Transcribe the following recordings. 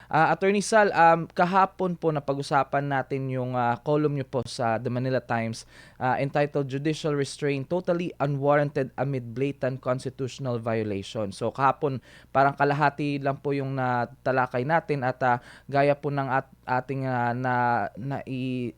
Attorney Sal, kahapon po napag-usapan natin yung column niyo po sa The Manila Times entitled Judicial Restraint Totally Unwarranted Amid Blatant Constitutional Violation. So kahapon parang kalahati lang po yung natalakay natin at gaya po ng ating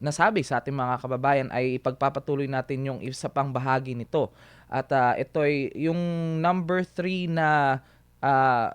nasabi sa ating mga kababayan ay ipagpapatuloy natin yung isa pang bahagi nito. At ito ay yung number 3 na uh,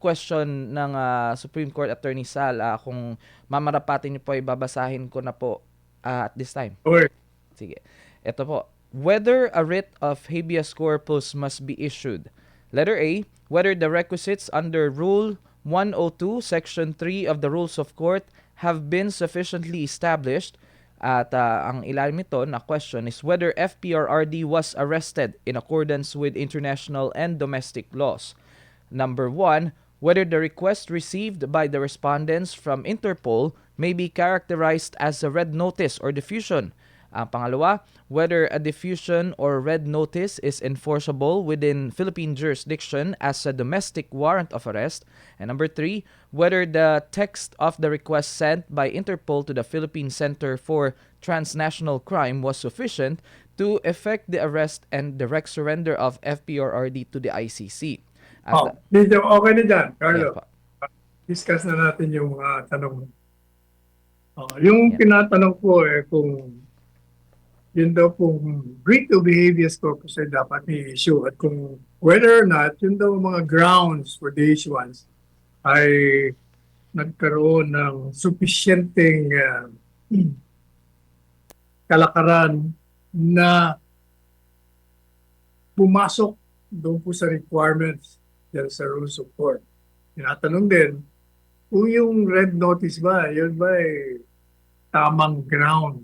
question ng Supreme Court Attorney Sal. Kung mamarapatin niyo po ay babasahin ko na po at this time. Or, Sige. Ito po. Whether a writ of habeas corpus must be issued. Letter A, whether the requisites under Rule 102, Section 3 of the Rules of Court have been sufficiently established. At ang ilalim nito na question is whether FPRRD was arrested in accordance with international and domestic laws. Number 1, whether the request received by the respondents from Interpol may be characterized as a red notice or diffusion. Ang pangalawa, whether a diffusion or red notice is enforceable within Philippine jurisdiction as a domestic warrant of arrest. And number 3, whether the text of the request sent by Interpol to the Philippine Center for Transnational Crime was sufficient to effect the arrest and direct surrender of FPRRD to the ICC. At dito, okay na dyan, yes Carlo. po. Discuss na natin yung tanong mo. Yung Yeah. tinatanong ko kung yun daw kung writ of habeas corpus ay dapat i-issue at kung whether or not yun daw mga grounds for the issuance ay nagkaroon ng sufficienteng kalakaran na pumasok doon po sa requirements dyan sa rules of court. Tinatanong din, kung yung red notice ba, yun ba ay tamang ground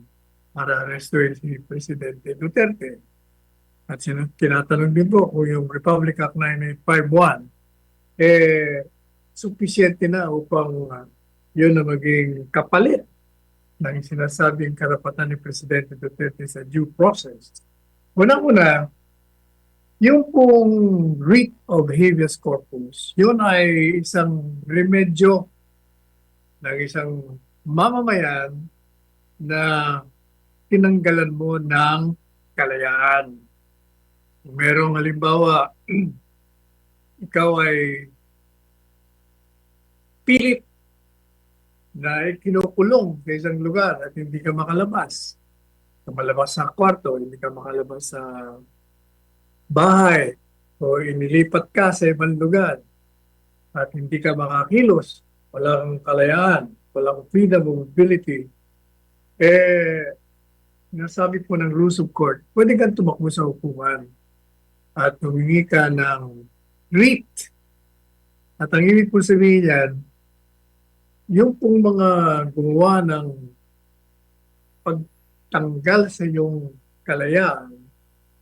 para arrestuin si Presidente Duterte? At tinatanong din po kung yung Republic Act 9851 sufficiente na upang yun na maging kapalit ng sinasabing karapatan ni Presidente Duterte sa due process. Unang-una, yung pong writ of habeas corpus, yun ay isang remedyo ng isang mamamayan na tinanggalan mo ng kalayaan. Kung merong halimbawa, ikaw ay pilit na kinukulong sa isang lugar at hindi ka makalabas. Malabas sa kwarto, hindi ka makalabas sa bahay o inilipat ka sa ibang lugar at hindi ka makakilos, walang kalayaan, walang freedom of mobility, nasabi po ng rules of court, pwede kang tumakbo sa hukuman at humingi ka ng writ. At ang ibig po sabihin yan, yung pong mga gumawa ng pagtanggal sa iyong kalayaan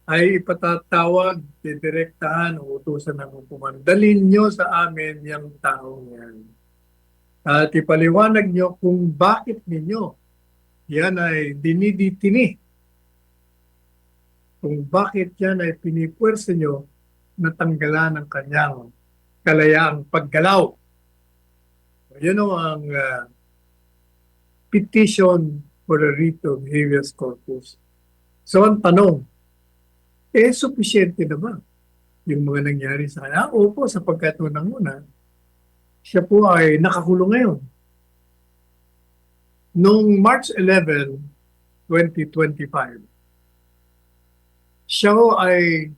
ay ipatatawag, didirektahan o utusan ng hukuman. Dalhin nyo sa amin yung taong yan. At ipaliwanag nyo kung bakit ninyo yan ay diniditini. Kung bakit yan ay pinipwersa nyo na tanggalan ng kanyang kalayaang paggalaw. Yun ang petition for a writ of habeas corpus. So ang tanong, sufficiente na ba yung mga nangyari sa kanya? Opo, sapagkat unang-una, siya po ay nakakulong ngayon. Noong March 11, 2025, siya ho ay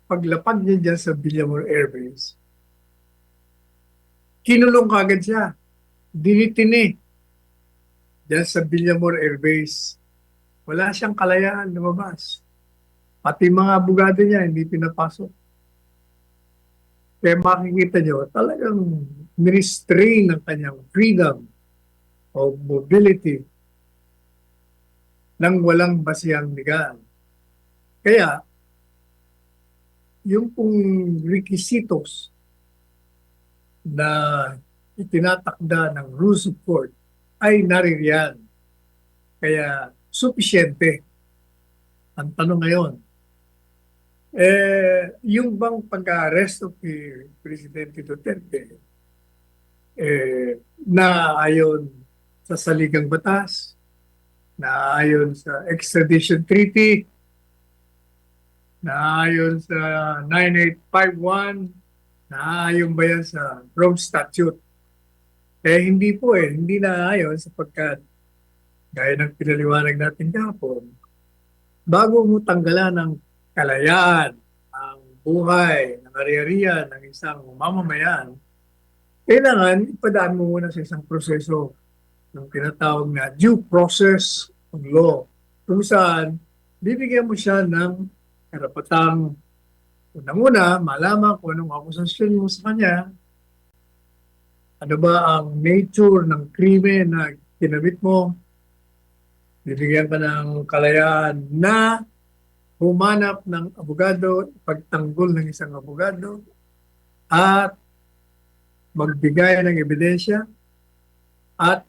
paglapag niya dyan sa Villamor Air Base, kinulong kagad siya. Dinitini dyan sa Villamor Air Base. Wala siyang kalayaan lumabas. Pati mga abogado niya hindi pinapasok. Kaya makikita nyo, talagang ni-restrain ang kanyang freedom of mobility nang walang basihang legal. Kaya, yung pong requisitos na itinatakda ng rules of court ay naririyan. Kaya, sufficiente. Ang tanong ngayon, yung bang pag-arrest of Presidente Duterte, naayon sa saligang batas, naayon sa extradition treaty, naayon sa 9851, naayon ba yan sa Rome Statute? Hindi po hindi naayon sapagkat gaya ng pinaliwanag natin kahapon, bago mo tanggalan ng kalayaan, ang buhay, ng ari-arian ng isang mamamayan, kailangan ipadaan mo muna sa isang proseso ng tinatawag na due process of law, kung saan bibigyan mo siya ng karapatang unang-una, malaman kung anong akusasyon mo sa kanya, ano ba ang nature ng krimen na kinabit mo, bibigyan ka ng kalayaan na humanap ng abogado, pagtanggol ng isang abogado, at magbigay ng ebidensya, at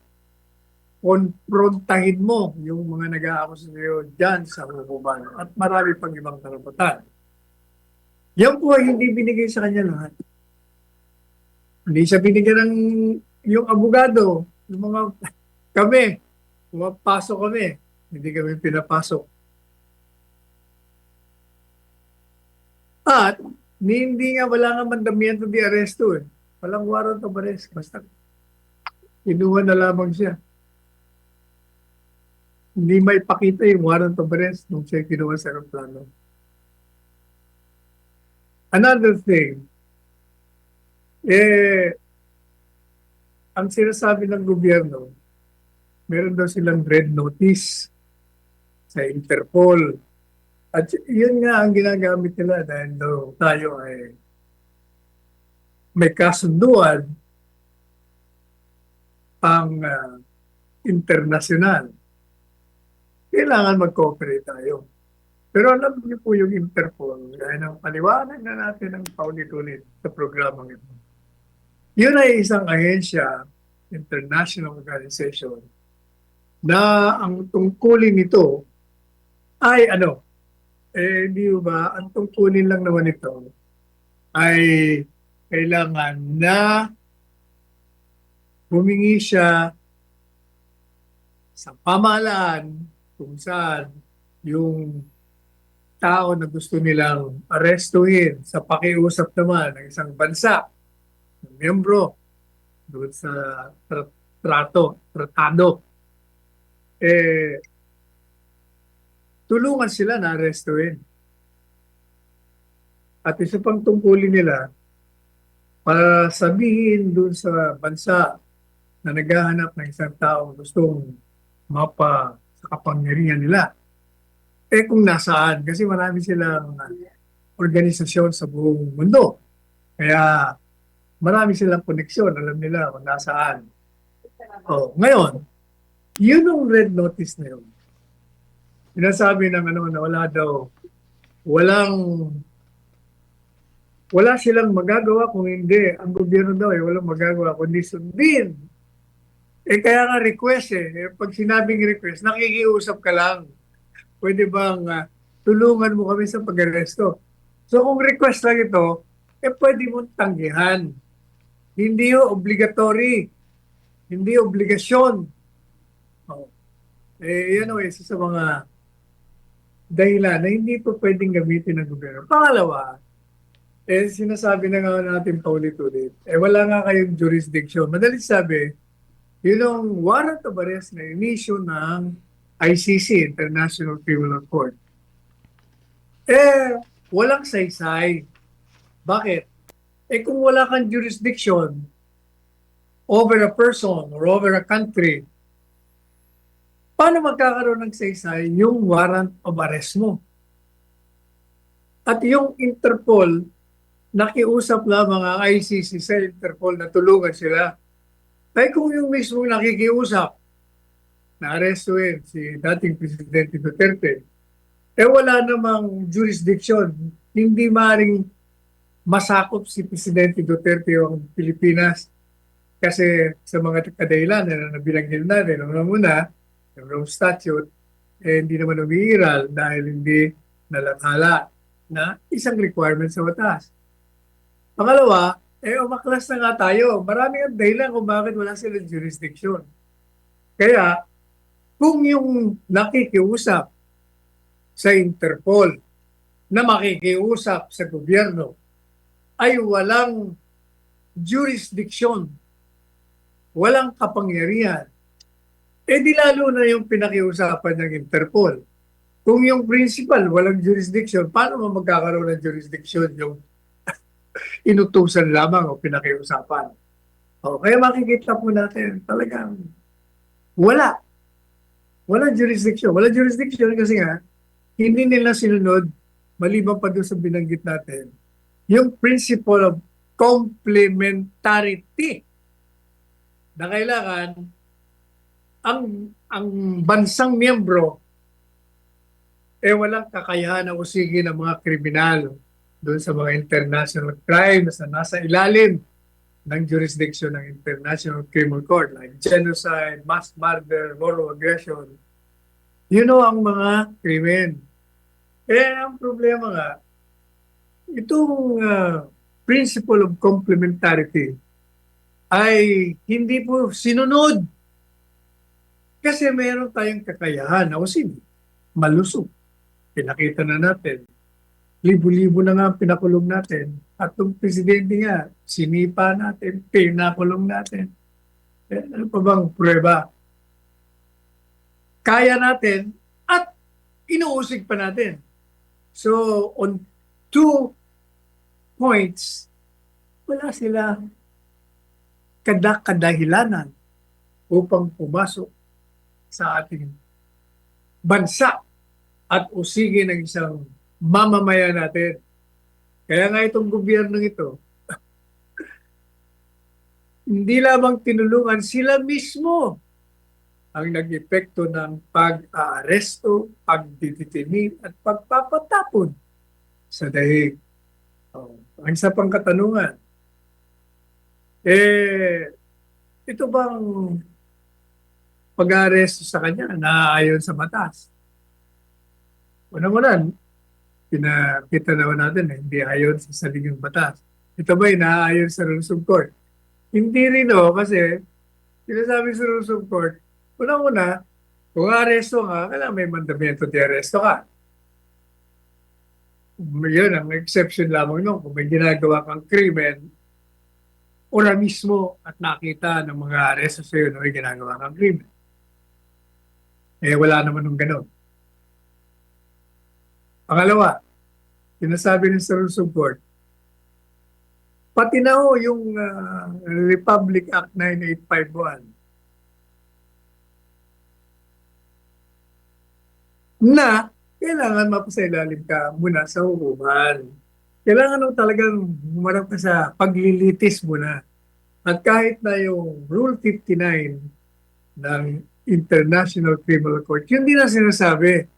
konfrontahin mo yung mga nag-aakusa sa iyo dyan sa hukuman at marami pang ibang karapatan. Yan po ay hindi binigay sa kanya lahat. Hindi siya binigyan ng yung abogado, yung mga kami, pumapasok kami, hindi kami pinapasok. At hindi nga, wala nga mandamiento di aresto eh. Walang warrant of arrest. Basta kinuha na lamang siya. Hindi may pakita yung warrant of arrest nung siya kinuha sa aeroplano. Another thing, ang sinasabi ng gobyerno, meron daw silang red notice sa Interpol. At yun nga ang ginagamit nila dahil daw tayo ay may kasunduan pang internasyonal. Kailangan mag-cooperate tayo. Pero alam niyo po yung Interpol, gaya ng paliwanag na natin ng paulit-ulit sa programang ito. Yun ay isang ahensya, international organization, na ang tungkulin nito ay di ba, ang tungkulin lang naman ito ay kailangan na humingi siya sa pamahalaan kung saan yung tao na gusto nilang arestuhin sa pakiusap naman ng isang bansa, ng miyembro, doon sa tratado, tulungan sila na arestuhin. At isa pang tungkulin nila, para sabihin doon sa bansa na naghahanap ng isang tao gustong mapa sa kapangyarihan nila, kung nasaan, kasi marami silang organisasyon sa buong mundo. Kaya marami silang koneksyon, alam nila kung nasaan. Ngayon, yun yung red notice na yun. Sinasabi ng na wala silang magagawa kung hindi. Ang gobyerno daw walang magagawa kundi sundin. Kaya nga request pag sinabing request, nakikiusap ka lang. Pwede bang tulungan mo kami sa pag-aresto? So kung request lang ito, pwede mong tanggihan. Hindi obligatory. Hindi obligasyon. Yan isa sa mga dahilan na hindi po pwedeng gamitin ng gobyerno. Pangalawa, sinasabi na nga natin paulit-ulit, wala nga kayong jurisdiction. Madalit sabi, yun ang warrant of arrest na inisyu ng ICC, International Criminal Court. Walang saysay. Bakit? Kung wala kang jurisdiction over a person or over a country, paano magkakaroon ng saysay yung warrant of arrest mo? At yung Interpol, nakiusap lamang ang ICC sa Interpol na tulungan sila. Kung yung mismo nakikiusap, na-arrestuin si dating Presidente Duterte, wala namang jurisdiction. Hindi maaaring masakop si Presidente Duterte ang Pilipinas kasi sa mga kadahilan na nabilanggit natin. Una, yung Rome Statute, hindi naman umiiral dahil hindi nalathala na isang requirement sa batas. Pangalawa, umaklas na nga tayo. Maraming ang dahilan kung bakit wala silang jurisdiction. Kaya, kung yung nakikiusap sa Interpol na makikiusap sa gobyerno ay walang jurisdiction, walang kapangyarihan, di lalo na yung pinakiusapan ng Interpol. Kung yung principal walang jurisdiction, paano mo magkakaroon ng jurisdiction yung inutusan lamang o pinakiusapan? Kaya makikita po natin talagang wala. Walang jurisdiction. Walang jurisdiction kasi nga, hindi nila sinunod, maliban pa doon sa binanggit natin, yung principle of complementarity na kailangan ang bansang miyembro walang kakayahan na usigin ng mga kriminal doon sa mga international crimes na nasa ilalim ng jurisdiction ng International Criminal Court like genocide, mass murder, war of aggression. Ang mga krimen. Ang problema nga, itong principle of complementarity ay hindi po sinunod kasi meron tayong kakayahan na usigin, malusog. Pinakita na natin. Libo-libo na nga ang pinakulong natin. At itong presidente nga, sinipa natin, pinakulong natin. Ano pa bang prueba? Kaya natin at inuusig pa natin. So, on 2 points, wala sila kadahilanan upang pumasok sa ating bansa at usigin ng isang mamamayan natin. Kaya nga itong gobyernong ito, hindi lamang tinulungan, sila mismo ang nag-epekto ng pag-aaresto, pagdidetini at pagpapatapon sa dahig. Ang isa pang katanungan, ito bang pag-aaresto sa kanya na ayon sa batas? Unang-unan, pinakita naman natin hindi ayon sa saligang batas. Ito ba inaayon sa rules of court? Hindi rin kasi sinasabi sa rules of court, unang-una, kung aresto ka, kailangan may mandamiento de aresto ka. Yun ang exception lamang nung kung may ginagawa kang krimen, ora mismo at nakita ng mga aresto sa'yo na may ginagawa kang krimen. Wala naman ng ganun. Pangalawa, sinasabi ng sa rules of court, pati na yung Republic Act 9851 na kailangan mapasailalim ka muna sa hukuman. Kailangan talagang humarap ka sa paglilitis muna. At kahit na yung Rule 59 ng International Criminal Court, yun din ang sinasabi.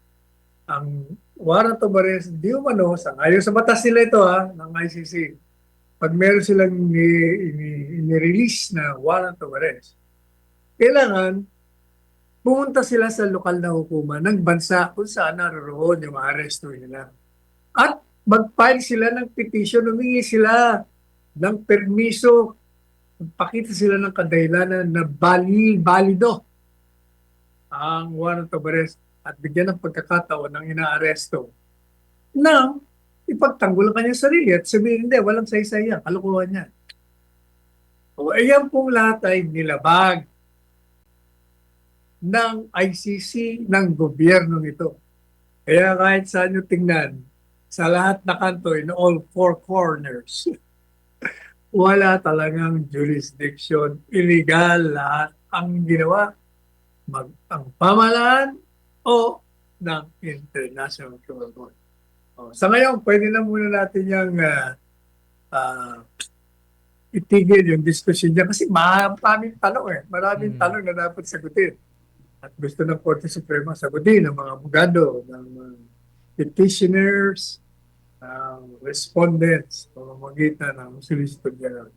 Ang warrant of arrest, di umano, ayon sa batas nila ito ng ICC. Pag meron silang ni-release na warrant of arrest, kailangan pumunta sila sa lokal na hukuman ng bansa kung saan naroroon yung aresto nila. At mag-file sila ng petition, humingi sila ng permiso, magpakita sila ng kadahilanan na balido ang warrant of arrest at bigyan ng pagkakataon ng inaaresto na ipagtanggol ang kanyang sarili at sabihin, hindi, walang saysay yan, kalukuhan niya. Ayan pong lahat ay nilabag ng ICC, ng gobyerno nito. Kaya kahit saan nyo tingnan, sa lahat na kanto, in all 4 corners, wala talagang jurisdiction. Illegal lahat ang ginawa. Ang pamahalaan o ng International Criminal Court. Sa ngayon, pwede na muna natin yung itigil yung diskusyon niya kasi maraming tanong Maraming tanong na dapat sagutin. At gusto ng Korte Suprema sagutin ng mga abogado, ng petitioners, respondents, pamamagitan ng Solicitor General.